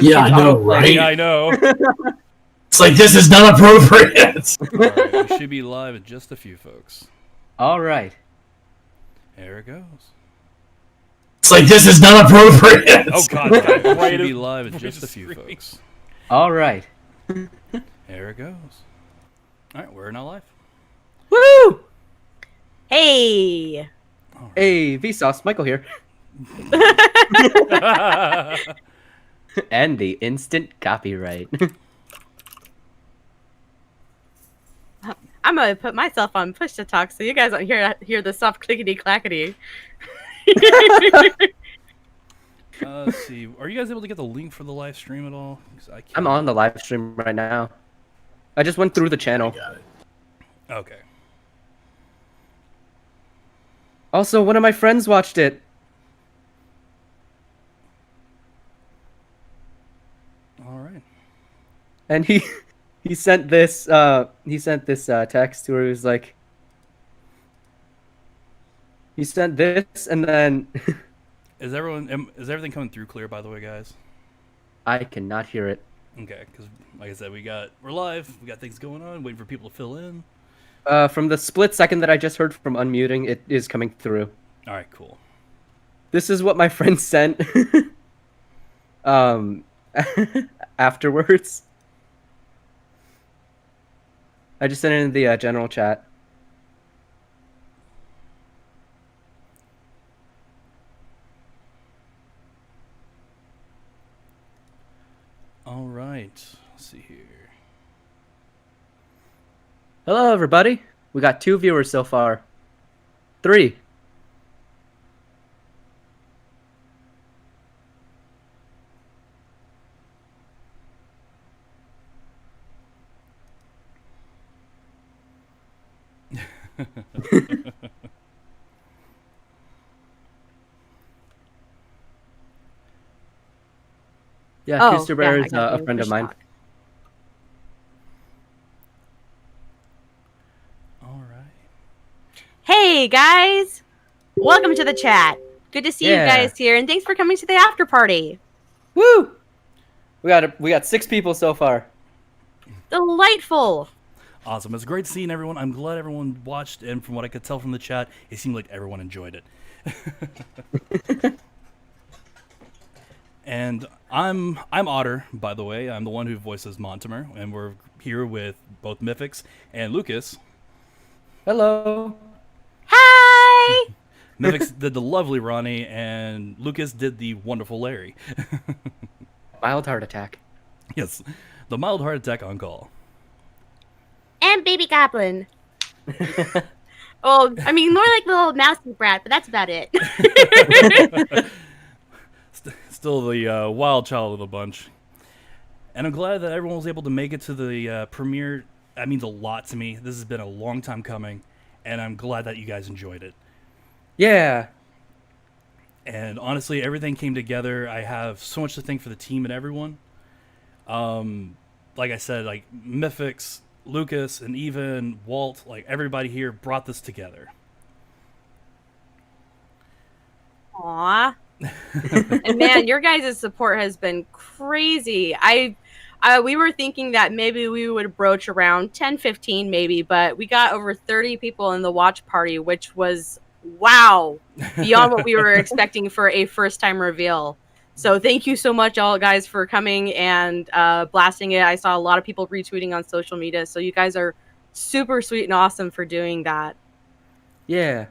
Yeah, I know, right? Yeah, I know. It's like, this is not appropriate. Alright, we should be live in just a few, folks. All right. There it goes. It's like, this is not appropriate. Oh, God. We should be live in just a few, folks. All right. There it goes. Alright, we're now live. Woo! Hey! Hey, Vsauce, Michael here. And the instant copyright. I'm gonna put myself on push to talk so you guys don't hear the soft clickety clackety. Let's see. Are you guys able to get the link for the live stream at all? 'Cause I can't. I'm on the live stream right now. I just went through the channel. Got it. Okay. Also, one of my friends watched it. Alright. And he sent this text where he was like, he sent this and then Is everything coming through clear, by the way, guys? I cannot hear it. Okay, because like I said, we're live. We got things going on, waiting for people to fill in. From the split second that I just heard from unmuting, it is coming through. All right, cool. This is what my friend sent. Afterwards. I just sent it in the general chat. All right. Let's see here. Hello, everybody. We got 2 viewers so far. 3. Yeah, Kooster Bear is a friend of mine. All right. Hey guys! Welcome to the chat. Good to see you guys here, and thanks for coming to the after party. Woo! We got 6 people so far. Delightful. Awesome. It's great seeing everyone. I'm glad everyone watched, and from what I could tell from the chat, it seemed like everyone enjoyed it. And I'm Otter, by the way. I'm the one who voices Montimer, and we're here with both Mythics and Lucas. Hello. Hi! Mythics did the lovely Ronnie, and Lucas did the wonderful Larry. Mild heart attack. Yes, the mild heart attack on call. And Baby Goblin. Oh, I mean, more like the little mousy brat, but that's about it. Still the wild child of the bunch. And I'm glad that everyone was able to make it to the premiere. That means a lot to me. This has been a long time coming, and I'm glad that you guys enjoyed it. Yeah. And honestly, everything came together. I have so much to thank for the team and everyone. Like I said, like Mythics, Lucas, and even Walt, like everybody here brought this together. Aww. And man, your guys' support has been crazy. We were thinking that maybe we would broach around 10, 15 maybe, but we got over 30 people in the watch party, which was, wow, beyond what we were expecting for a first-time reveal. So thank you so much, all guys, for coming and blasting it. I saw a lot of people retweeting on social media, so you guys are super sweet and awesome for doing that. Yeah.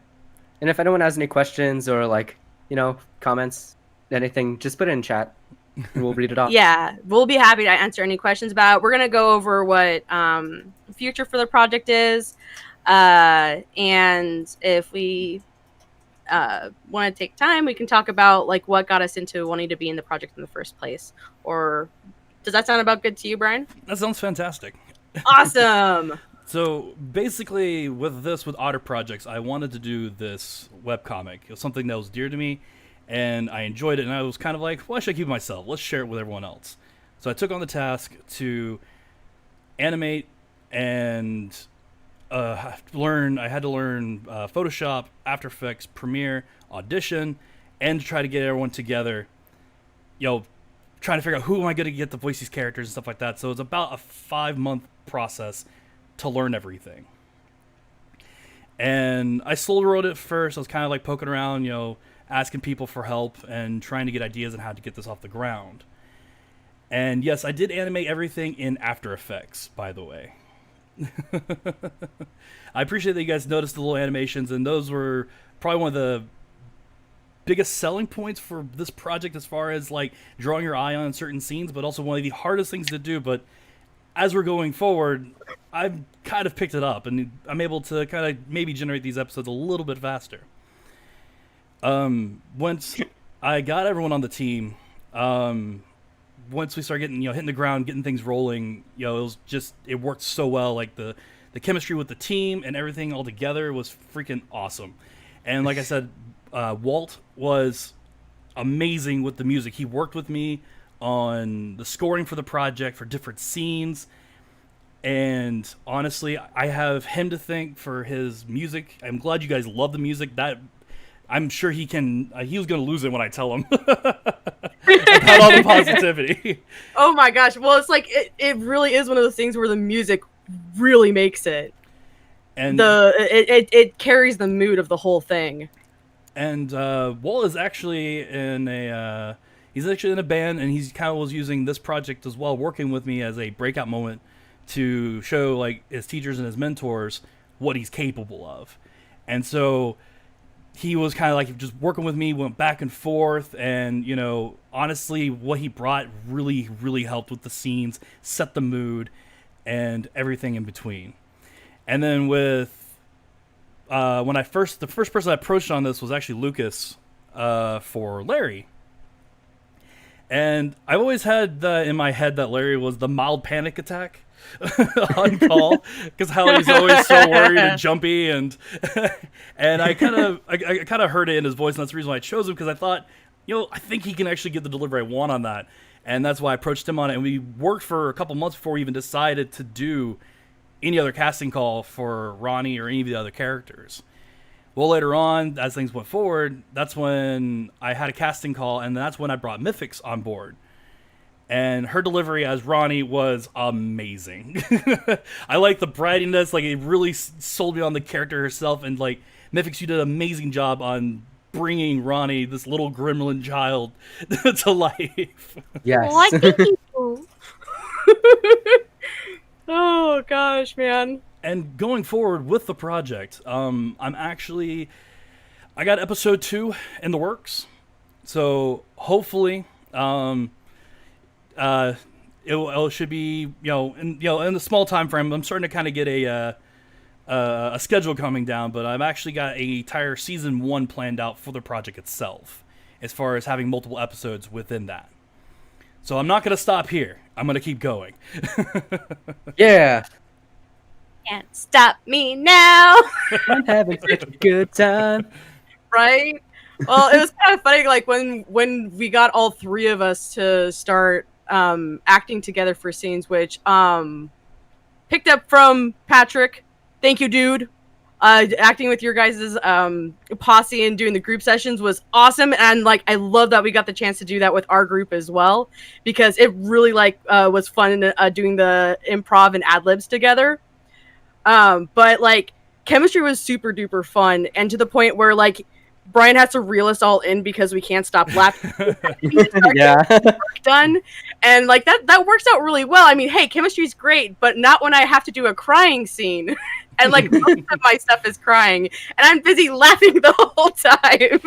And if anyone has any questions or, like, you know, comments, anything, just put it in chat. And we'll read it off. Yeah, we'll be happy to answer any questions about it. We're going to go over what the future for the project is. And if we want to take time, we can talk about like what got us into wanting to be in the project in the first place. Or does that sound about good to you, Brian? That sounds fantastic. Awesome. So basically, with OtterProjects, I wanted to do this webcomic. It was something that was dear to me, and I enjoyed it. And I was kind of like, why should I keep it myself? Let's share it with everyone else. So I took on the task to animate and I had to learn Photoshop, After Effects, Premiere, Audition, and to try to get everyone together. trying to figure out who am I going to get to voice these characters and stuff like that. So it's about a 5-month process to learn everything. And I slowly wrote it first. I was kind of like poking around, you know, asking people for help and trying to get ideas on how to get this off the ground. And yes, I did animate everything in After Effects, by the way. I appreciate that you guys noticed the little animations, and those were probably one of the biggest selling points for this project as far as like drawing your eye on certain scenes, but also one of the hardest things to do. But as we're going forward, I've kind of picked it up, and I'm able to kind of maybe generate these episodes a little bit faster. Once I got everyone on the team, once we started getting, you know, hitting the ground, getting things rolling, you know, it worked so well. Like the chemistry with the team and everything all together was freaking awesome. And like I said, Walt was amazing with the music. He worked with me on the scoring for the project for different scenes. And honestly, I have him to thank for his music. I'm glad you guys love the music. That I'm sure he can. He was going to lose it when I tell him about all the positivity. Oh my gosh! Well, it's like it really is one of those things where the music really makes it, and it carries the mood of the whole thing. And Walt is actually in a band, and he's kind of was using this project as well, working with me as a breakout moment to show like his teachers and his mentors what he's capable of. And so he was kind of like just working with me, went back and forth, and, you know, honestly, what he brought really, really helped with the scenes, set the mood, and everything in between. And then with the first person I approached on this was actually Lucas for Larry. And I've always had in my head that Larry was the mild panic attack on call, because how he's always so worried and jumpy, and I kind of heard it in his voice, and that's the reason why I chose him, because I thought, you know, I think he can actually get the delivery I want on that, and that's why I approached him on it. And we worked for a couple months before we even decided to do any other casting call for Ronnie or any of the other characters. Well, later on, as things went forward, that's when I had a casting call, and that's when I brought Mythix on board. And her delivery as Ronnie was amazing. I like the brattiness, like it really sold me on the character herself, and like Mythix, you did an amazing job on bringing Ronnie, this little gremlin child, to life. Yes. Oh, I think you. Oh gosh, man. And going forward with the project, I got episode 2 in the works, so hopefully, it should be, in the small time frame. I'm starting to kind of get a schedule coming down, but I've actually got a entire season 1 planned out for the project itself, as far as having multiple episodes within that. So I'm not going to stop here. I'm going to keep going. Yeah. Can't stop me now. I'm having such a good time. Right? Well, it was kind of funny, like when we got all 3 of us to start acting together for scenes, which picked up from Patrick. Thank you, dude. Acting with your guys' posse and doing the group sessions was awesome, and like I love that we got the chance to do that with our group as well, because it really was fun doing the improv and ad-libs together. But like chemistry was super duper fun, and to the point where like Brian has to reel us all in because we can't stop laughing. Yeah. Work done, and like that works out really well. I mean, hey, chemistry's great, but not when I have to do a crying scene. And like most of my stuff is crying, and I'm busy laughing the whole time.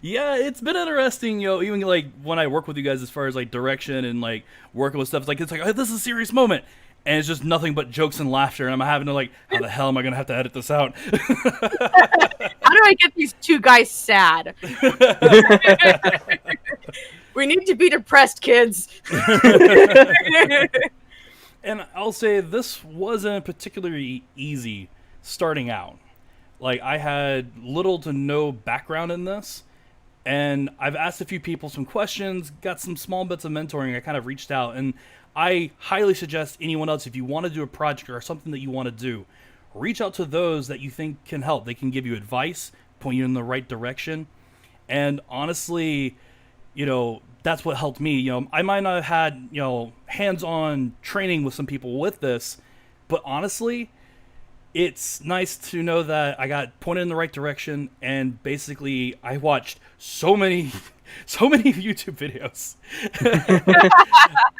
Yeah, it's been interesting, even like when I work with you guys as far as like direction and like working with stuff, it's like oh, this is a serious moment, and it's just nothing but jokes and laughter, and I'm having to like, how the hell am I gonna have to edit this out? How do I get these 2 guys sad? We need to be depressed, kids. And I'll say this wasn't particularly easy starting out. Like, I had little to no background in this, and I've asked a few people some questions, got some small bits of mentoring. I kind of reached out, and I highly suggest anyone else, if you want to do a project or something that you want to do, reach out to those that you think can help. They can give you advice, point you in the right direction, and honestly, that's what helped me. I might not have had, hands-on training with some people with this, but honestly, it's nice to know that I got pointed in the right direction, and basically I watched so many YouTube videos.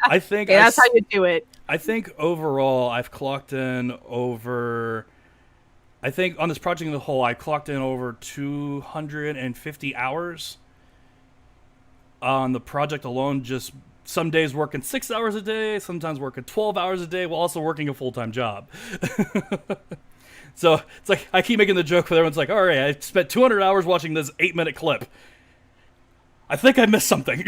I think that's how you do it. I think overall I've clocked in over, I think on this project as a whole, I clocked in over 250 hours on the project alone. Just some days working 6 hours a day, sometimes working 12 hours a day, while also working a full-time job. So it's like I keep making the joke with everyone's like, all right, I spent 200 hours watching this 8-minute clip. I think I missed something.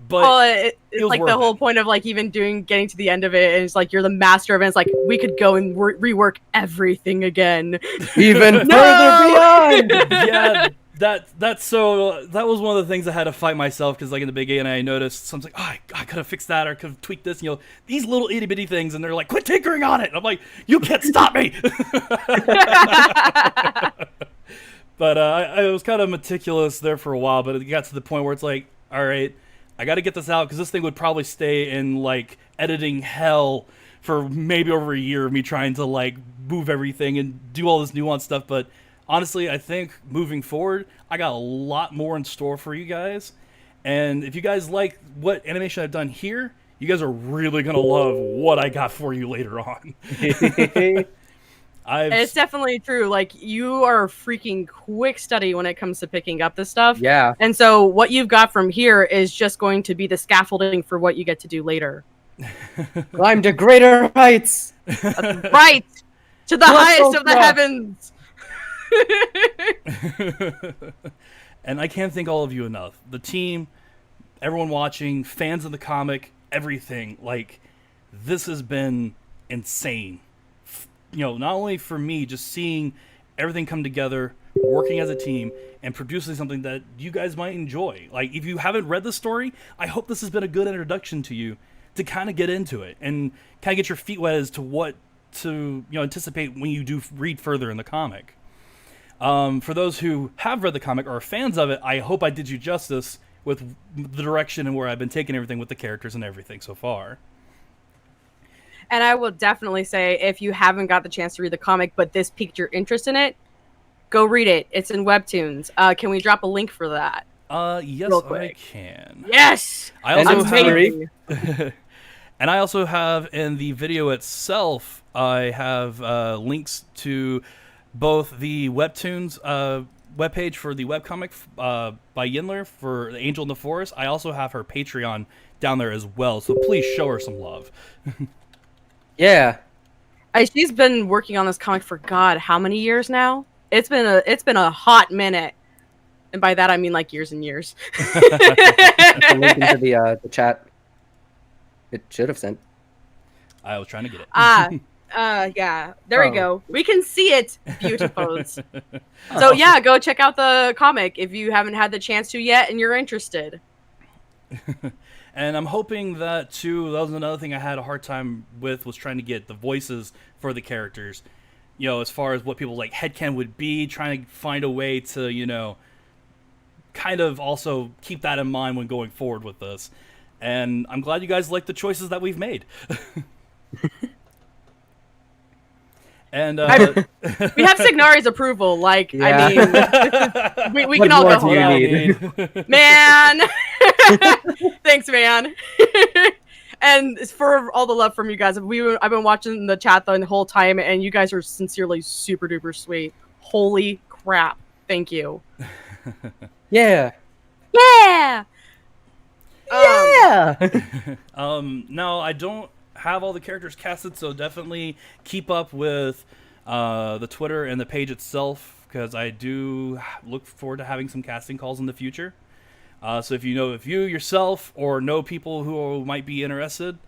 But it's like the whole point of like even getting to the end of it, and it's like you're the master of it. It's like we could go and rework everything again, even further beyond. Yeah, that was one of the things I had to fight myself, because like in the beginning I noticed something like, I could have fixed that or could have tweaked this, these little itty bitty things, and they're like, quit tinkering on it. And I'm like, you can't stop me. But I was kind of meticulous there for a while, but it got to the point where it's like, all right, I got to get this out, because this thing would probably stay in like editing hell for maybe over a year of me trying to like move everything and do all this nuanced stuff. But honestly, I think moving forward, I got a lot more in store for you guys. And if you guys like what animation I've done here, you guys are really going to love what I got for you later on. It's definitely true. Like, you are a freaking quick study when it comes to picking up this stuff. Yeah. And so what you've got from here is just going to be the scaffolding for what you get to do later. Climb to greater heights. Right. To the highest of the heavens. And I can't thank all of you enough. The team, everyone watching, fans of the comic, everything. Like, this has been insane. Not only for me, just seeing everything come together, working as a team, and producing something that you guys might enjoy. Like, if you haven't read the story, I hope this has been a good introduction to you to kind of get into it and kind of get your feet wet as to what to anticipate when you do read further in the comic. For those who have read the comic or are fans of it, I hope I did you justice with the direction and where I've been taking everything with the characters and everything so far. And I will definitely say, if you haven't got the chance to read the comic, but this piqued your interest in it, go read it. It's in Webtoons. Can we drop a link for that? Yes, I can. Yes! I also have, and I also have in the video itself, I have links to both the Webtoons webpage for the webcomic by Yinler for The Angel in the Forest. I also have her Patreon down there as well, so please show her some love. Yeah. She's been working on this comic for God, how many years now? It's been a hot minute. And by that I mean like years and years. A link into the chat. It should have sent. I was trying to get it. Yeah. There we go. We can see it, beautifuls. So yeah, go check out the comic if you haven't had the chance to yet and you're interested. And I'm hoping that, too, that was another thing I had a hard time with, was trying to get the voices for the characters. As far as what people like headcanon would be, trying to find a way to, kind of also keep that in mind when going forward with this. And I'm glad you guys like the choices that we've made. And we have Signari's approval. Like, yeah. I mean, we can all go home. Man, thanks, man. And for all the love from you guys, I've been watching the chat the whole time, and you guys are sincerely super duper sweet. Holy crap! Thank you. Yeah. Yeah. Yeah. No, I don't have all the characters casted, so definitely keep up with the Twitter and the page itself, because I do look forward to having some casting calls in the future. So if you yourself or know people who might be interested,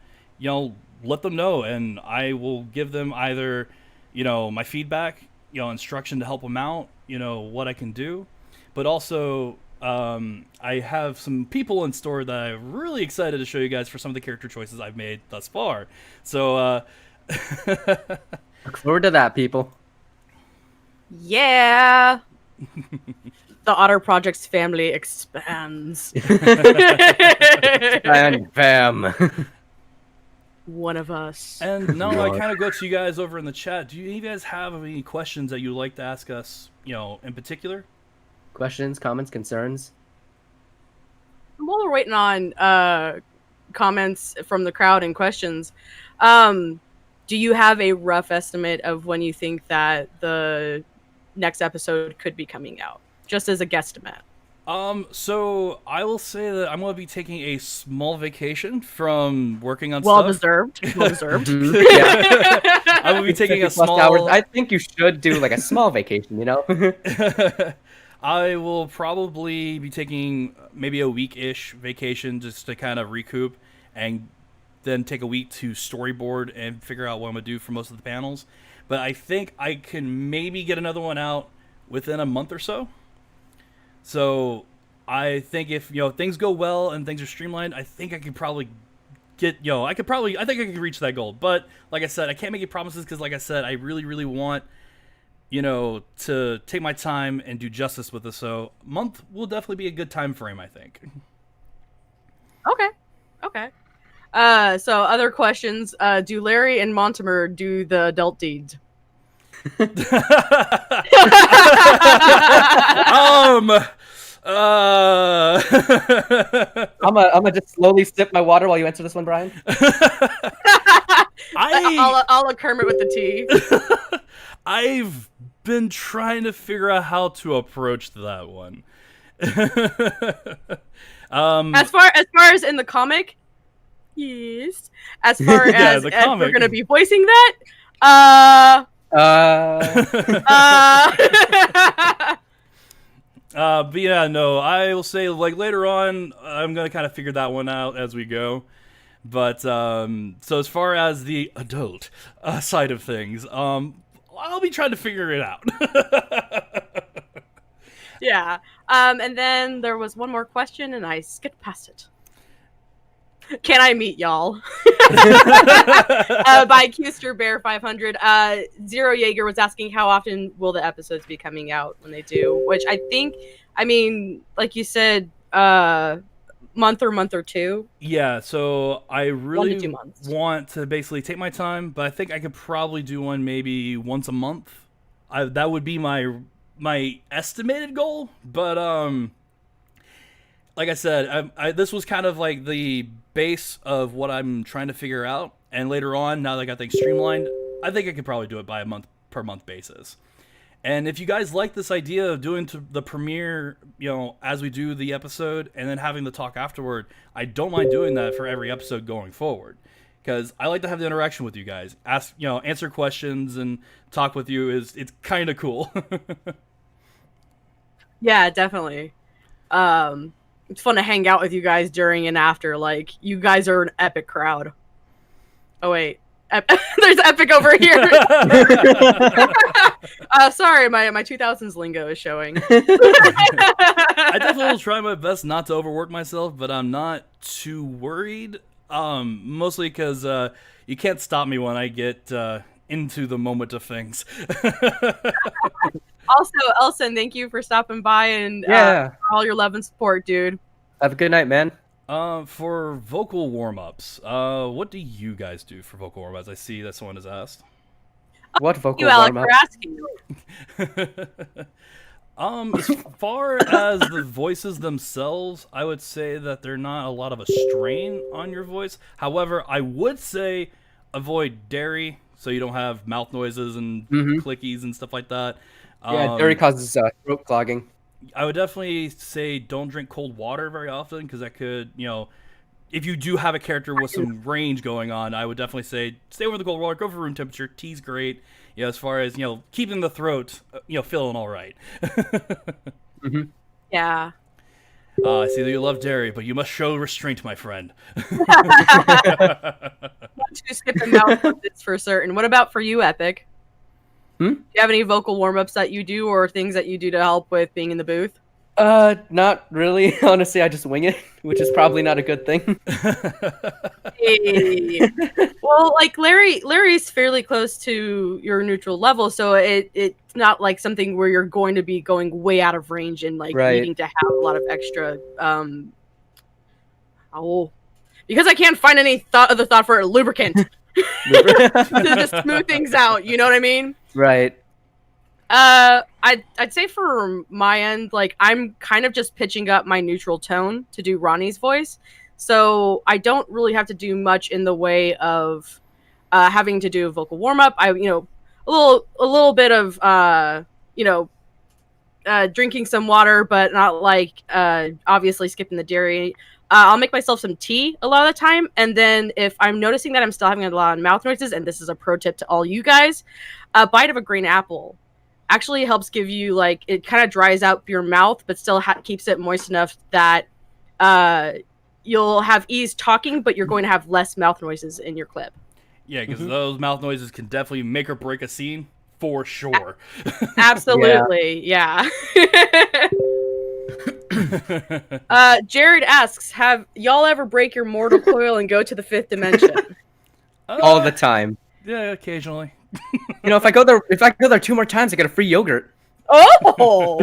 let them know, and I will give them either, my feedback, instruction to help them out, what I can do, but also I have some people in store that I'm really excited to show you guys for some of the character choices I've made thus far. So look forward to that, people. Yeah. The OtterProjects family expands. And bam. One of us. And now I kind of go to you guys over in the chat. Do you guys have any questions that you'd like to ask us, in particular? Questions, comments, concerns? While we're waiting on comments from the crowd and questions, do you have a rough estimate of when you think that the next episode could be coming out? Just as a guesstimate. So I will say that I'm going to be taking a small vacation from working on Well stuff. deserved. Well deserved. Yeah. I will be taking a 50+ small... hours. I think you should do like a small vacation, you know? I will probably be taking maybe a week-ish vacation just to kind of recoup and then take a week to storyboard and figure out what I'm going to do for most of the panels. But I think I can maybe get another one out within a month or so. So I think if, things go well and things are streamlined, I think I could probably get, I think I could reach that goal. But like I said, I can't make any promises because like I said, I really, really want, to take my time and do justice with this. So month will definitely be a good time frame, I think. Okay. So other questions. Do Larry and Montimer do the adult deeds? I'm gonna just slowly sip my water while you answer this one, Brian. I'll Kermit with the tea. I've been trying to figure out how to approach that one. As far as in the comic, yes. As far as we're gonna be voicing that, but yeah, no, I will say like later on, I'm gonna kind of figure that one out as we go. But so as far as the adult side of things, I'll be trying to figure it out. Yeah. And then there was one more question, and I skipped past it. Can I meet y'all? By Custer Bear 500. Zero Jaeger was asking how often will the episodes be coming out when they do, which I think, like you said, month or two. Yeah, so I really 1 to 2 months. want to basically take my time, but I think I could probably do one maybe once a month. That would be my estimated goal, but like I said, this was kind of like the base of what I'm trying to figure out, and later on, now that I got things streamlined, I think I could probably do it by a per month basis. And if you guys like this idea of doing the premiere, as we do the episode, and then having the talk afterward, I don't mind doing that for every episode going forward, because I like to have the interaction with you guys, answer questions and talk with you. It's kind of cool. Yeah, definitely. It's fun to hang out with you guys during and after. Like, you guys are an epic crowd. Oh, wait. There's epic over here. Sorry, my 2000s lingo is showing. I definitely will try my best not to overwork myself, but I'm not too worried. Mostly because you can't stop me when I get into the moment of things. Also, Elson, thank you for stopping by and for all your love and support, dude. Have a good night, man. For vocal warm-ups, what do you guys do for vocal warm-ups? I see that someone has asked. What vocal You, Alec, warm-up? for asking. As far as the voices themselves, I would say that they're not a lot of a strain on your voice. However, I would say avoid dairy so you don't have mouth noises and clickies and stuff like that. Yeah, dairy causes throat clogging. I would definitely say don't drink cold water very often, because that could, if you do have a character with some range going on, I would definitely say stay over the cold water, go for room temperature. Tea's great, as far as, keeping the throat, feeling all right. Yeah. I see that you love dairy, but you must show restraint, my friend. Want to skip the mouth bits for certain. What about for you, Epic? Do you have any vocal warm-ups that you do or things that you do to help with being in the booth? Not really. Honestly, I just wing it, which is probably not a good thing. Hey. Well, like Larry's fairly close to your neutral level, so it's not like something where you're going to be going way out of range and like Right. needing to have a lot of extra because I can't find any other thought for a lubricant to just smooth things out. You know what I mean? Right. I'd say for my end, like I'm kind of just pitching up my neutral tone to do Ronnie's voice, so I don't really have to do much in the way of having to do a vocal warm up. I a little bit of drinking some water, but not like obviously skipping the dairy. I'll make myself some tea a lot of the time, and then if I'm noticing that I'm still having a lot of mouth noises, and this is a pro tip to all you guys, a bite of a green apple actually helps give you like it kind of dries out your mouth, but still keeps it moist enough that you'll have ease talking, but you're going to have less mouth noises in your clip. Yeah, because those mouth noises can definitely make or break a scene for sure. Absolutely, yeah. Jared asks, have y'all ever break your mortal coil and go to the 5th dimension? All the time. Yeah, occasionally. If I go there 2 more times, I get a free yogurt. Oh,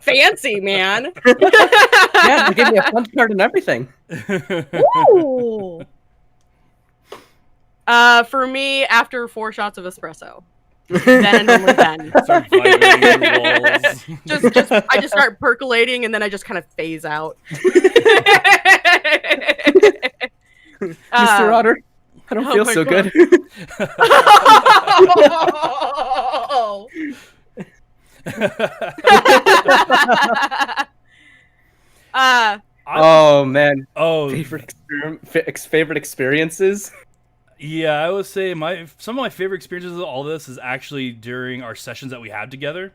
fancy, man. Yeah, they gave me a punch card and everything. Ooh. For me, after 4 shots of espresso. Then and only then. Start vibrating your walls. I just start percolating and then I just kind of phase out. Mr. Otter, I don't feel so good. Oh man. Oh, favorite experiences. Yeah, I would say some of my favorite experiences of all this is actually during our sessions that we had together.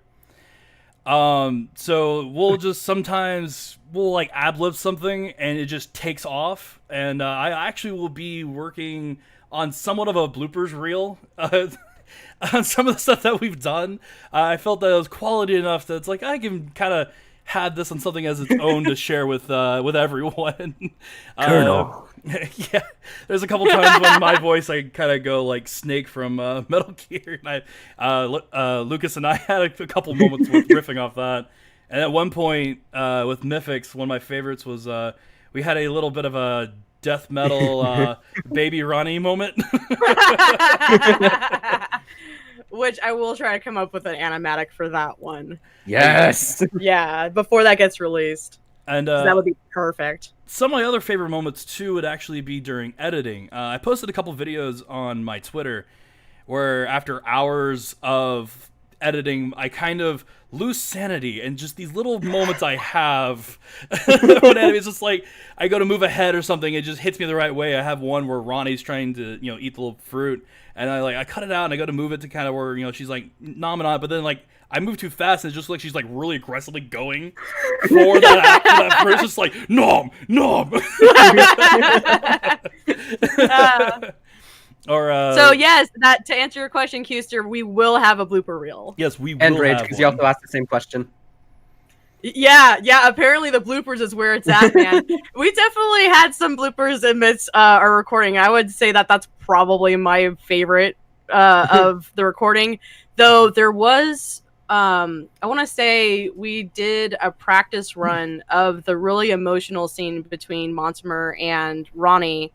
So we'll just sometimes like ad-lib something and it just takes off, and I actually will be working on somewhat of a bloopers reel on some of the stuff that we've done. I felt that it was quality enough that it's like I can kind of had this on something as its own to share with everyone. Colonel. Yeah, there's a couple times when my voice I kind of go like Snake from Metal Gear, and Lucas and I had a couple moments with riffing off that. And at one point with Mythics, one of my favorites was we had a little bit of a death metal Baby Ronnie moment. Which I will try to come up with an animatic for that one. Yes. Yeah, before that gets released. And that would be perfect. Some of my other favorite moments too would actually be during editing. I posted a couple videos on my Twitter where after hours of editing, I kind of lose sanity, and just these little moments I have when it's just like I go to move ahead or something, it just hits me the right way. I have one where Ronnie's trying to eat the little fruit, and I cut it out and I go to move it to kind of where she's like nomming on it, but then like I move too fast and it's just like she's like really aggressively going for that fruit. It's just like nom. So yes, that to answer your question, Custer, we will have a blooper reel. Yes, we will. And Rage, because you also asked the same question. Yeah. Apparently the bloopers is where it's at, man. We definitely had some bloopers amidst our recording. I would say that that's probably my favorite of the recording. Though there was, I want to say we did a practice run of the really emotional scene between Montimer and Ronnie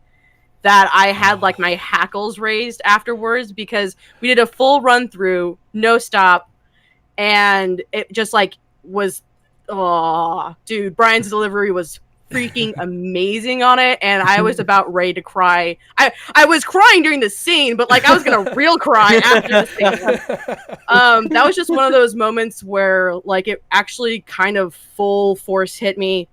that I had like my hackles raised afterwards because we did a full run through, no stop, and it just like was, oh, dude, Brian's delivery was freaking amazing on it, and I was about ready to cry. I was crying during the scene, but like I was gonna real cry after the scene. That was just one of those moments where like it actually kind of full force hit me.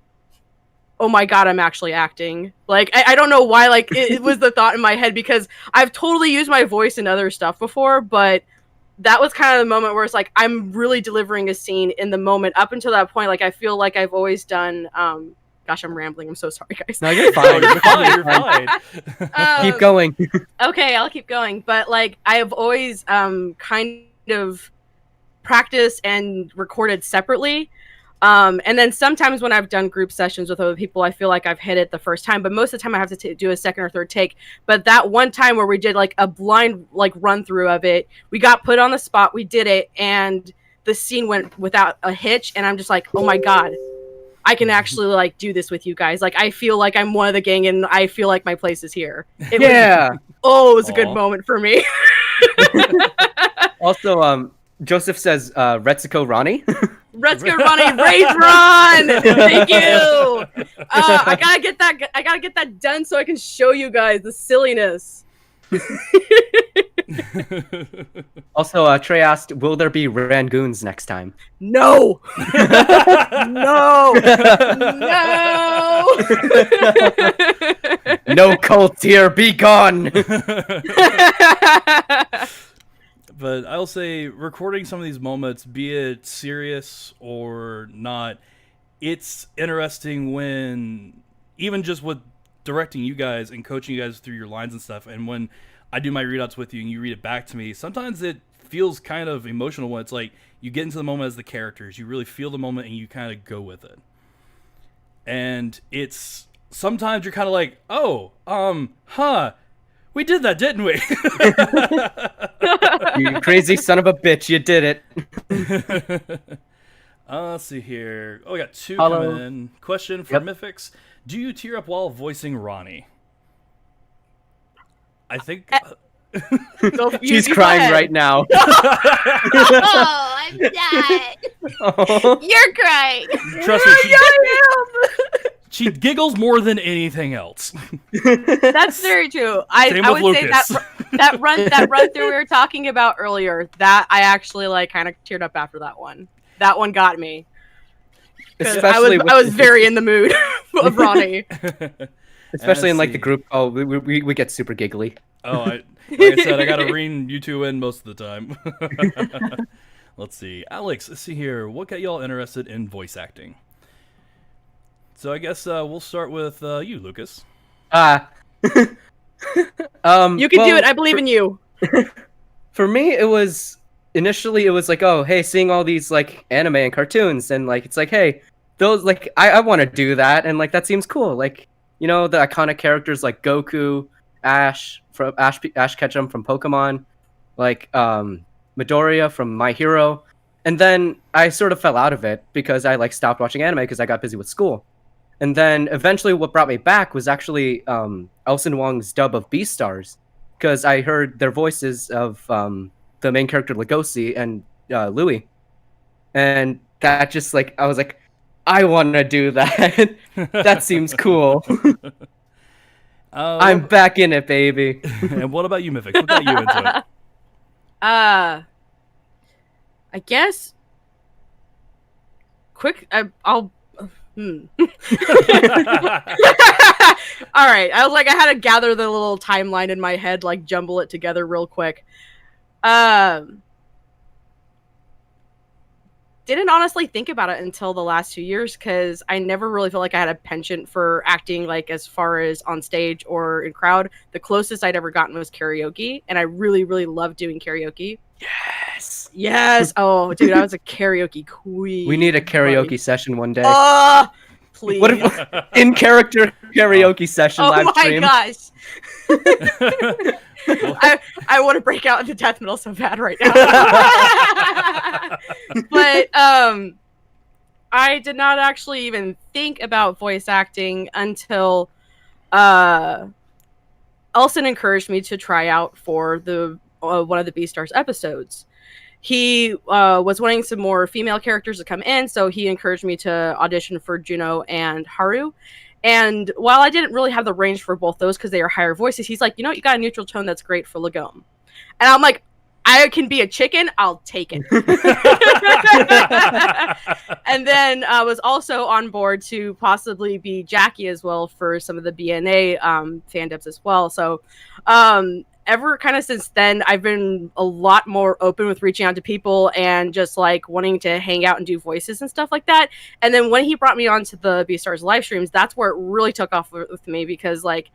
Oh my god, I'm actually acting. Like I don't know why, like it was the thought in my head because I've totally used my voice in other stuff before, but that was kind of the moment where it's like I'm really delivering a scene in the moment. Up until that point, like I feel like I've always done gosh, I'm rambling. I'm so sorry, guys. No, you're fine. You're fine. Keep going. Okay, I'll keep going. But like I have always kind of practiced and recorded separately. And then sometimes when I've done group sessions with other people, I feel like I've hit it the first time, but most of the time I have to do a second or third take. But that one time where we did like a blind like run through of it, we got put on the spot, we did it, and the scene went without a hitch, and I'm just like, oh my god, I can actually like do this with you guys. Like I feel like I'm one of the gang, and I feel like my place is here. It was a good moment for me. Also, Joseph says Retsuko Ronnie. Retsuko Ronnie, Rage Run! Thank you! I gotta get that done so I can show you guys the silliness. Also, Trey asked, will there be Rangoons next time? No! No! No! No cults here, be gone! But I'll say, recording some of these moments, be it serious or not, it's interesting when, even just with directing you guys and coaching you guys through your lines and stuff, and when I do my readouts with you and you read it back to me, sometimes it feels kind of emotional when it's like, you get into the moment as the characters, you really feel the moment and you kind of go with it. And it's, sometimes you're kind of like, oh, we did that, didn't we? You crazy son of a bitch, you did it. Let's see here. Oh, we got two Hello. coming in. Question for Mythics. Do you tear up while voicing Ronnie? I think... She's crying right now. Oh, I'm not. You're crying. Trust me, she giggles more than anything else. That's very true. I would Lucas. say that run through we were talking about earlier, that I actually like kind of teared up after that one. That one got me. Especially I was very in the mood of Ronnie. Especially in like the group. Oh, we get super giggly. Oh, like I said, I gotta rein you two in most of the time. Let's see, Alex. Let's see here. What got y'all interested in voice acting? So I guess we'll start with you, Lucas. You can do it. I believe in you. For me, it was initially like, oh, hey, seeing all these like anime and cartoons, and like it's like, hey, those like I want to do that, and like that seems cool. Like, you know, the iconic characters like Goku, Ash Ketchum from Pokemon, like Midoriya from My Hero, and then I sort of fell out of it because I like stopped watching anime because I got busy with school. And then eventually what brought me back was actually Elson Wong's dub of Beastars, because I heard their voices of the main character Legosi and Louis. And that just like, I was like, I want to do that. That seems cool. I'm back in it, baby. And what about you, Mythics? What got you into it? I guess I'll all right, I was like, I had to gather the little timeline in my head, like jumble it together real quick. Didn't honestly think about it until the last 2 years, because I never really felt like I had a penchant for acting, like as far as on stage or in crowd. The closest I'd ever gotten was karaoke, and I really, really loved doing karaoke. Yes. Oh, dude, I was a karaoke queen. We need a karaoke session one day. Please. What if in character karaoke session live stream? Oh my gosh. I want to break out into death metal so bad right now. But I did not actually even think about voice acting until Elson encouraged me to try out for the one of the Beastars episodes. He was wanting some more female characters to come in, so he encouraged me to audition for Juno and Haru. And while I didn't really have the range for both those because they are higher voices, he's like, you know, you got a neutral tone that's great for Lagome. And I'm like, I can be a chicken, I'll take it. And then I was also on board to possibly be Jackie as well for some of the BNA fandubs as well. So ever kind of since then, I've been a lot more open with reaching out to people and just like wanting to hang out and do voices and stuff like that. And then when he brought me onto the Beastars live streams, that's where it really took off with me, because like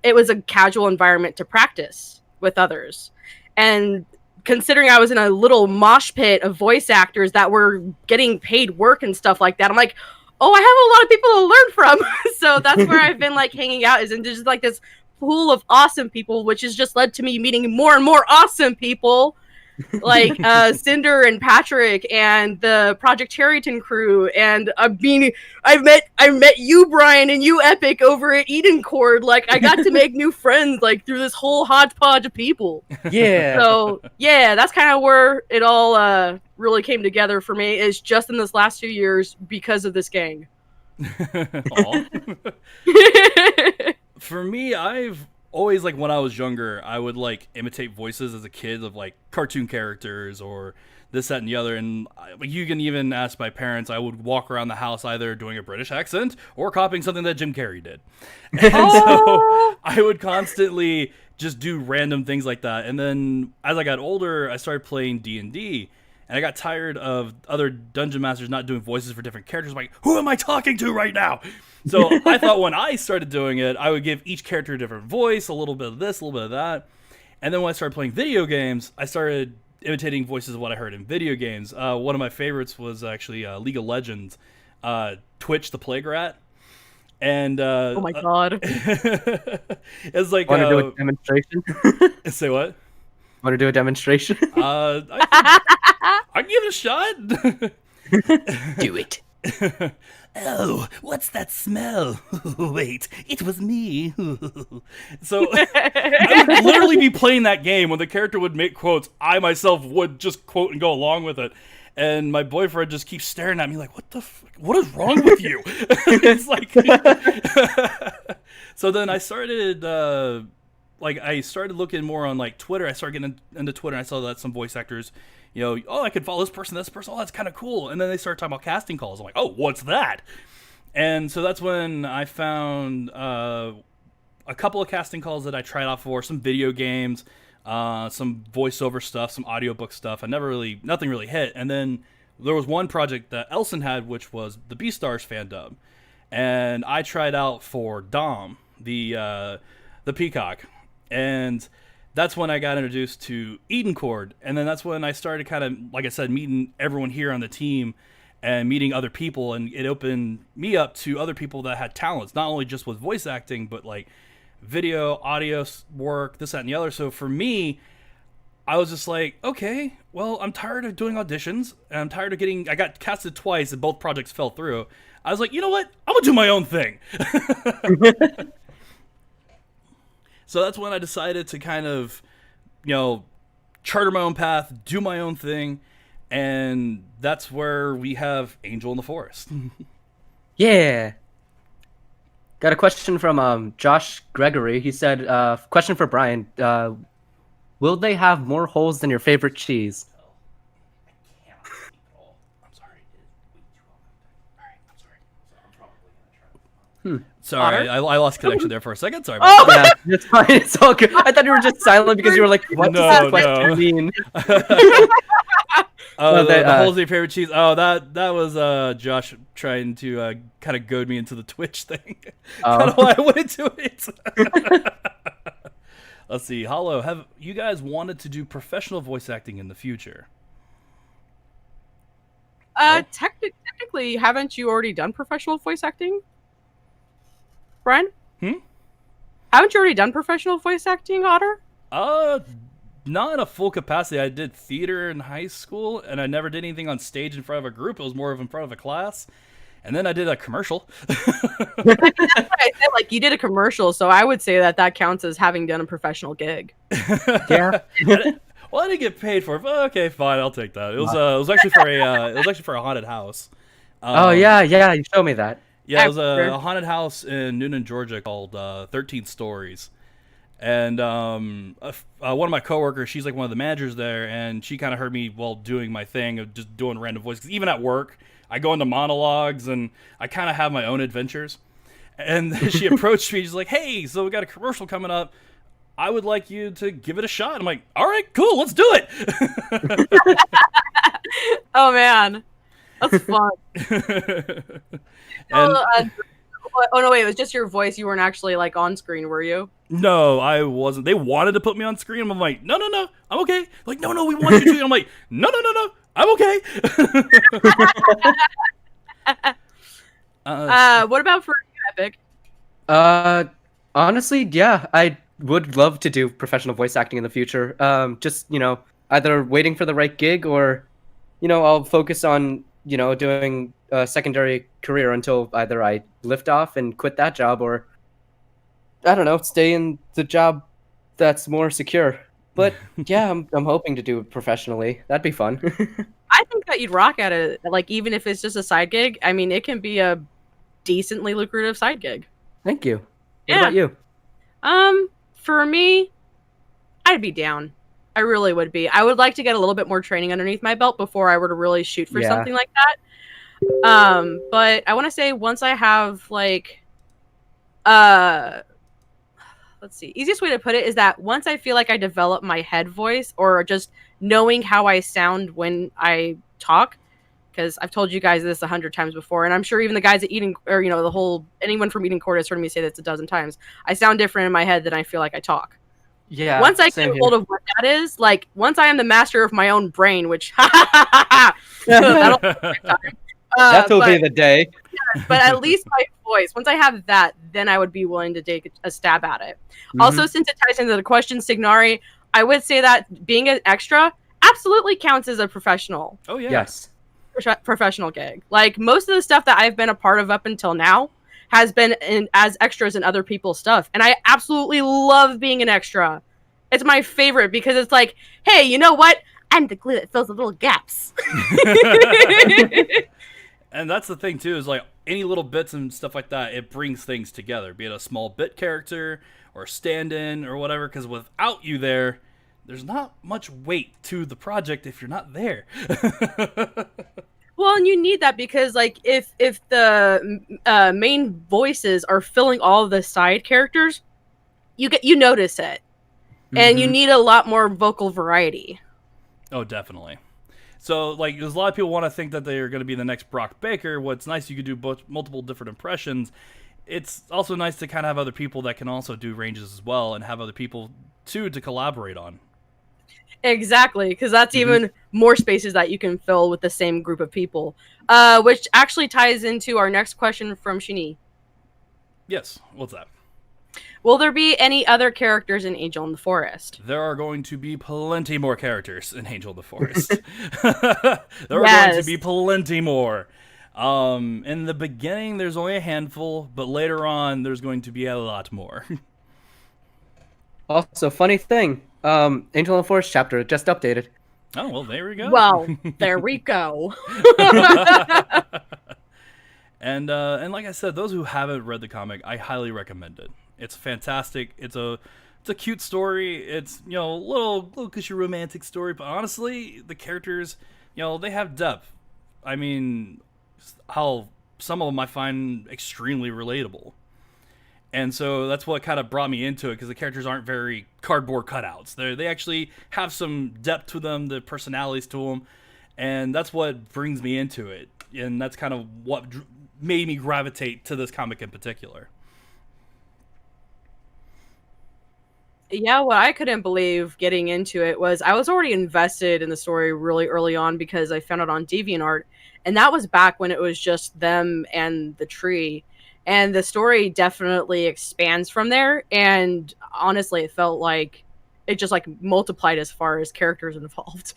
it was a casual environment to practice with others. And considering I was in a little mosh pit of voice actors that were getting paid work and stuff like that, I'm like, oh, I have a lot of people to learn from. So that's where I've been like hanging out, is in just like this pool of awesome people, which has just led to me meeting more and more awesome people. Like Cinder and Patrick and the Project Harrington crew, and I've met you, Brian, and you, Epic, over at Eden Cord. Like, I got to make new friends like through this whole hodgepodge of people. Yeah. So yeah, that's kind of where it all really came together for me, is just in this last 2 years because of this gang. For me, I've always, like, when I was younger, I would like imitate voices as a kid of like cartoon characters or this, that, and the other. And you can even ask my parents, I would walk around the house either doing a British accent or copying something that Jim Carrey did. And so I would constantly just do random things like that. And then as I got older, I started playing D&D. And I got tired of other dungeon masters not doing voices for different characters. I'm like, who am I talking to right now? So I thought when I started doing it, I would give each character a different voice, a little bit of this, a little bit of that. And then when I started playing video games, I started imitating voices of what I heard in video games. One of my favorites was actually League of Legends, Twitch the Plague Rat. And Oh my god. it's like, Want to do a demonstration? say what? Want to do a demonstration? I can give it a shot. Do it. Oh, what's that smell? Wait, it was me. So I would literally be playing that game when the character would make quotes. I myself would just quote and go along with it. And my boyfriend just keeps staring at me like, what the fuck? What is wrong with you? It's like... So then I started... I started looking more on like Twitter. I started getting into Twitter, and I saw that some voice actors, oh, I could follow this person. Oh, that's kind of cool. And then they started talking about casting calls. I'm like, oh, what's that? And so that's when I found a couple of casting calls that I tried out for some video games, some voiceover stuff, some audiobook stuff. Nothing really hit. And then there was one project that Elson had, which was the Beastars fan dub, and I tried out for Dom, the Peacock. And that's when I got introduced to Eden Cord. And then that's when I started kind of, like I said, meeting everyone here on the team and meeting other people. And it opened me up to other people that had talents, not only just with voice acting, but like video, audio work, this, that, and the other. So for me, I was just like, okay, well, I'm tired of doing auditions. And I'm tired of I got casted twice and both projects fell through. I was like, you know what? I'm going to do my own thing. So that's when I decided to kind of, charter my own path, do my own thing, and that's where we have Angel in the Forest. Yeah. Got a question from Josh Gregory. He said, question for Brian. Will they have more holes than your favorite cheese? Sorry, I lost connection there for a second. Sorry Oh! about that. Yeah, it's fine. It's all good. I thought you were just silent because you were like, what does this question mean? The holes in your favorite cheese. Oh, that was Josh trying to kind of goad me into the Twitch thing. Kind of why I went into it. Let's see. Hollow, have you guys wanted to do professional voice acting in the future? Technically, haven't you already done professional voice acting, Brian? Haven't you already done professional voice acting, Otter? Not in a full capacity. I did theater in high school, and I never did anything on stage in front of a group. It was more of in front of a class. And then I did a commercial. That's what I said, like, you did a commercial, so I would say that counts as having done a professional gig. Yeah. Well, I didn't get paid for it. But okay, fine, I'll take that. It was actually for a haunted house. Oh yeah, you showed me that. Yeah, it was a haunted house in Noonan, Georgia called 13 Stories. And one of my coworkers, she's like one of the managers there, and she kind of heard me while doing my thing of just doing random voices. 'Cause even at work, I go into monologues, and I kind of have my own adventures. And she approached me, she's like, hey, so we got a commercial coming up. I would like you to give it a shot. I'm like, all right, cool, let's do it. Oh, man. That's fun. And Oh no, wait, it was just your voice. You weren't actually like on screen, were you? No, I wasn't. They wanted to put me on screen. I'm like, no, I'm okay. Like, no, we want you to. I'm like, no, I'm okay. What about for you, Epic? Honestly, yeah, I would love to do professional voice acting in the future. Just, either waiting for the right gig or, I'll focus on, doing a secondary career until either I lift off and quit that job or, I don't know, stay in the job that's more secure. But yeah, I'm hoping to do it professionally. That'd be fun. I think that you'd rock at it, like even if it's just a side gig. I mean, it can be a decently lucrative side gig. Thank you. What Yeah. about you? For me, I'd be down. I really would be. I would like to get a little bit more training underneath my belt before I were to really shoot for Yeah. something like that. But I want to say once I have like, let's see, easiest way to put it is that once I feel like I develop my head voice or just knowing how I sound when I talk, because I've told you guys this 100 times before, and I'm sure even the guys at Eating, or anyone from Eating Court has heard me say this a dozen times. I sound different in my head than I feel like I talk. Yeah. Once I same get here. hold of what that is, like once I am the master of my own brain, which that'll That'll be but, the day. but at least my voice. Once I have that, then I would be willing to take a stab at it. Mm-hmm. Also, since it ties into the question, Signari, I would say that being an extra absolutely counts as a professional. Oh yeah. Yes. Professional gig. Like most of the stuff that I've been a part of up until now has been as extras in other people's stuff, and I absolutely love being an extra. It's my favorite because it's like, hey, you know what? I'm the glue that fills the little gaps. And that's the thing too, is like any little bits and stuff like that, it brings things together, be it a small bit character or stand-in or whatever, because without you there's not much weight to the project if you're not there. Well, and you need that because, like, if the main voices are filling all of the side characters, you notice it, and you need a lot more vocal variety. Oh, definitely. So, like, there's a lot of people want to think that they're going to be the next Brock Baker. What's nice, you could do multiple different impressions. It's also nice to kind of have other people that can also do ranges as well, and have other people too to collaborate on. Exactly, because that's even more spaces that you can fill with the same group of people. Which actually ties into our next question from Shini. Yes, what's that? Will there be any other characters in Angel in the Forest? There are going to be plenty more characters in Angel of the Forest. There are going to be plenty more. In the beginning, there's only a handful, but later on, there's going to be a lot more. Also, funny thing, Angel in the Forest chapter just updated. Oh, well, there we go. Well, there we go. And like I said, those who haven't read the comic, I highly recommend it. It's fantastic. It's a cute story. It's, a little cushy romantic story, but honestly, the characters, they have depth. I mean, how some of them I find extremely relatable. And so that's what kind of brought me into it, because the characters aren't very cardboard cutouts. They actually have some depth to them, the personalities to them, and that's what brings me into it. And that's kind of what made me gravitate to this comic in particular. Yeah, what I couldn't believe getting into it was I was already invested in the story really early on because I found it on DeviantArt, and that was back when it was just them and the tree. And the story definitely expands from there, and honestly, it felt like it just like multiplied as far as characters involved.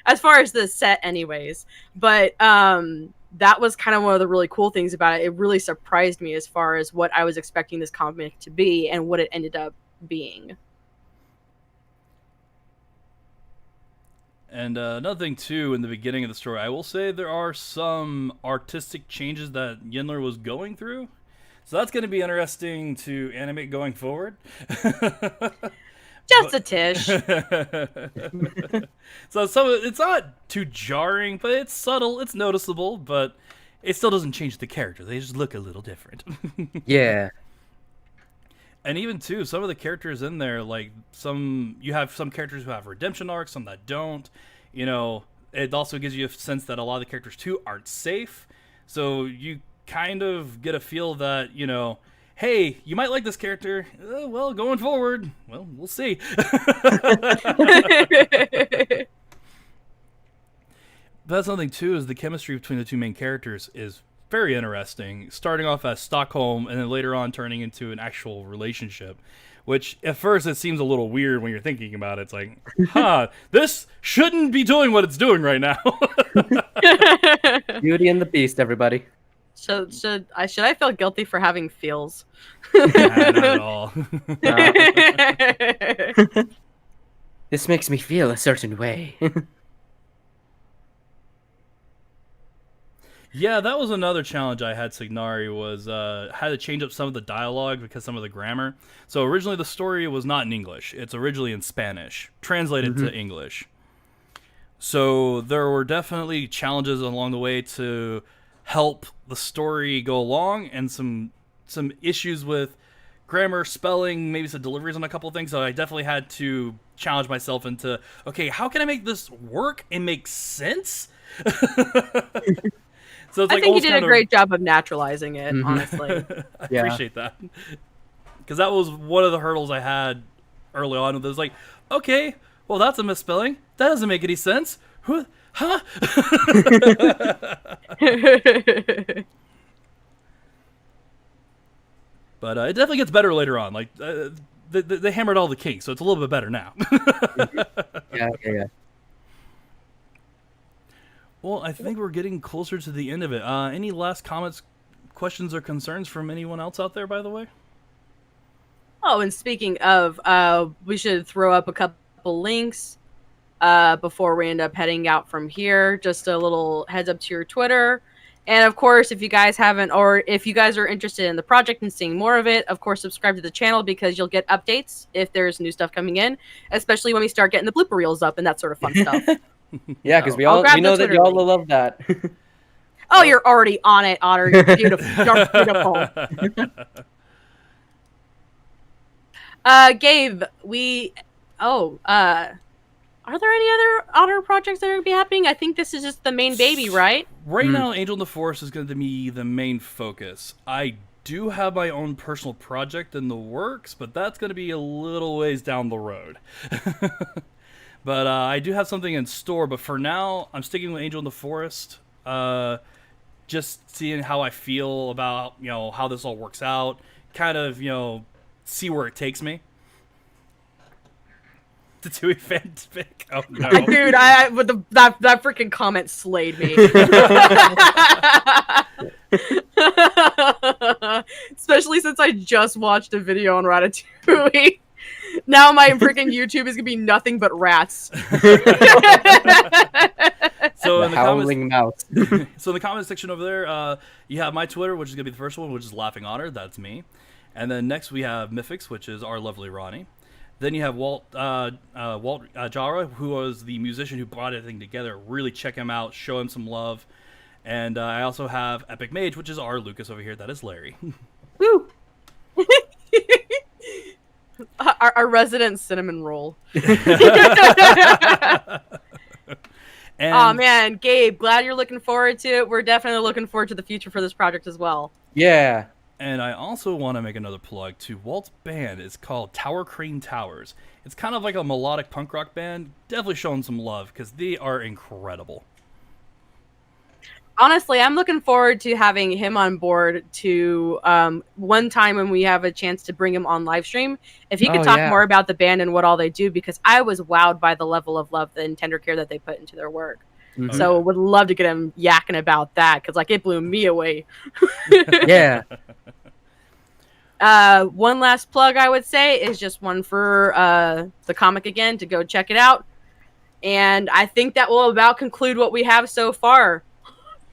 As far as the set anyways. But that was kind of one of the really cool things about it. It really surprised me as far as what I was expecting this comic to be and what it ended up being. And another thing, too, in the beginning of the story, I will say there are some artistic changes that Yinler was going through. So that's going to be interesting to animate going forward. Just a tish. So it's not too jarring, but it's subtle, it's noticeable, but it still doesn't change the character. They just look a little different. Yeah. And even, too, some of the characters in there, like, you have some characters who have redemption arcs, some that don't. It also gives you a sense that a lot of the characters, too, aren't safe. So you kind of get a feel that, you know, hey, you might like this character. Well, going forward, well, we'll see. That's something too, is the chemistry between the two main characters is very interesting. Starting off as Stockholm and then later on turning into an actual relationship. Which, at first, it seems a little weird when you're thinking about it. It's like, this shouldn't be doing what it's doing right now. Beauty and the Beast, everybody. Should I feel guilty for having feels? Nah, not at all. This makes me feel a certain way. Yeah, that was another challenge I had, Signari, was had to change up some of the dialogue because some of the grammar. So originally the story was not in English. It's originally in Spanish, translated to English. So there were definitely challenges along the way to help the story go along, and some issues with grammar, spelling, maybe some deliveries on a couple of things. So I definitely had to challenge myself into, okay, how can I make this work and make sense? So it's I like think you did a great job of naturalizing it, honestly. I appreciate that. Because that was one of the hurdles I had early on. It was like, okay, well, that's a misspelling. That doesn't make any sense. Huh? But it definitely gets better later on. Like, they hammered all the kinks, so it's a little bit better now. Yeah. Well, I think we're getting closer to the end of it. Any last comments, questions, or concerns from anyone else out there, by the way? Oh, and speaking of, we should throw up a couple links before we end up heading out from here. Just a little heads up to your Twitter. And of course, if you guys haven't, or if you guys are interested in the project and seeing more of it, of course, subscribe to the channel because you'll get updates if there's new stuff coming in, especially when we start getting the blooper reels up and that sort of fun stuff. Yeah, because we grab know the that Twitter y'all link. love that. Oh, you're already on it, Otter. You're beautiful. You're beautiful. Gabe, are there any other Otter projects that are going to be happening? I think this is just the main baby, right? Right now, Angel in the Forest is going to be the main focus. I do have my own personal project in the works, but that's going to be a little ways down the road. But I do have something in store. But for now, I'm sticking with Angel in the Forest. Just seeing how I feel about, you know, how this all works out. Kind of, you know, see where it takes me. The Tui fanfic. Oh no, Dude, that freaking comment slayed me. Especially since I just watched a video on Ratatouille. Now my freaking YouTube is gonna be nothing but rats. So The in the howling mouse. So in the comment section over there, you have my Twitter, which is gonna be the first one, which is Laughing Otter. That's me. And then next we have Mythics, which is our lovely Ronnie. Then you have Walt Jara, who was the musician who brought everything together. Really check him out, show him some love. And I also have Epic Mage, which is our Lucas over here. That is Larry. Woo! our resident cinnamon roll. And Oh man, Gabe, glad you're looking forward to it. We're definitely looking forward to the future for this project as well. Yeah. And I also want to make another plug to Walt's band. It's called Tower Crane Towers. It's kind of like a melodic punk rock band. Definitely showing some love because they are incredible. Honestly, I'm looking forward to having him on board to one time when we have a chance to bring him on live stream. If he could talk more about the band and what all they do, because I was wowed by the level of love and tender care that they put into their work. Mhm. So would love to get him yakking about that because like it blew me away. Yeah. One last plug I would say is just one for the comic again to go check it out. And I think that will about conclude what we have so far.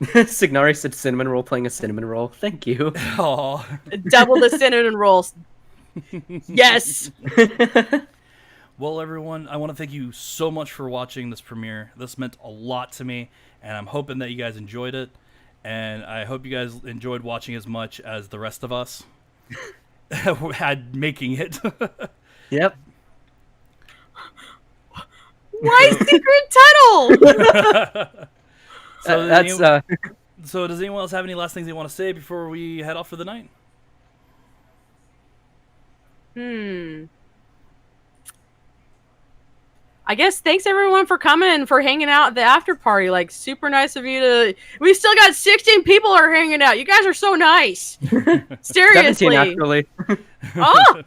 Signari said cinnamon roll playing a cinnamon roll. Thank you. Oh, Double the cinnamon rolls. Yes. well, everyone, I want to thank you so much for watching this premiere. This meant a lot to me, and I'm hoping that you guys enjoyed it. And I hope you guys enjoyed watching as much as the rest of us had making it. Yep. Why secret tunnel? So That's So does anyone else have any last things they want to say before we head off for the night? I guess thanks everyone for coming, for hanging out at the after party. Like, super nice of you to. We still got 16 people are hanging out. You guys are so nice. 17 Seriously. actually. Oh!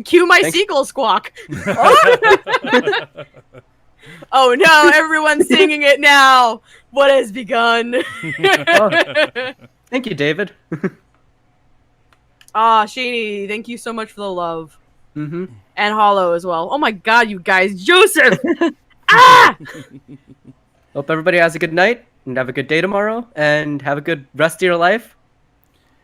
Cue my Thanks. seagull squawk. Oh no, everyone's singing it now. What has begun? Thank you, David. Sheeny, thank you so much for the love. Mm-hmm. And Hollow as well. Oh my god, you guys. Joseph! Ah! Hope everybody has a good night and have a good day tomorrow and have a good rest of your life.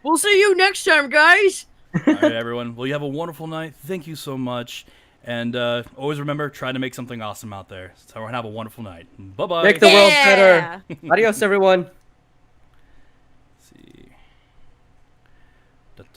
We'll see you next time, guys. All right, everyone. Well, you have a wonderful night. Thank you so much. And always remember, try to make something awesome out there. So everyone have a wonderful night. Bye-bye. Make the world Yeah. better. Adios, everyone. See.